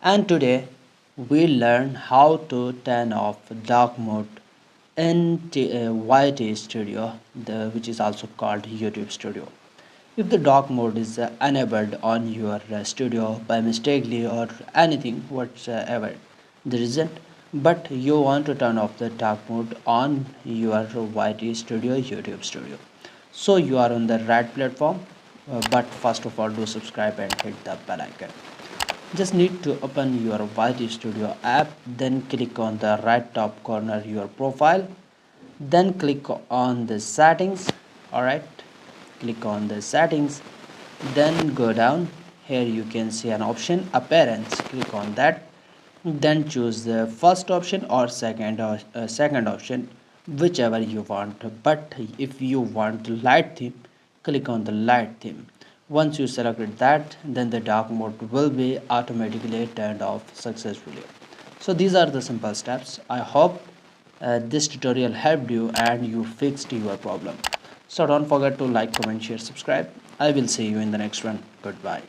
And today we learn how to turn off dark mode in YT Studio, which is also called YouTube Studio. If the dark mode is enabled on your studio by mistakenly or anything whatsoever, there isn't, but you want to turn off the dark mode on your YT Studio, YouTube Studio. So you are on the right platform, but first of all, do subscribe and hit the bell icon. Just need to open your YT Studio app, then click on the right top corner your profile, then click on the settings. Alright, click on the settings, then go down. Here you can see an option appearance, click on that, then choose the first option or second option, whichever you want. But if you want light theme, click on the light theme. Once you selected that, then the dark mode will be automatically turned off successfully. So these are the simple steps. I hope this tutorial helped you and you fixed your problem. So don't forget to like, comment, share, subscribe. I will see you in the next one. Goodbye.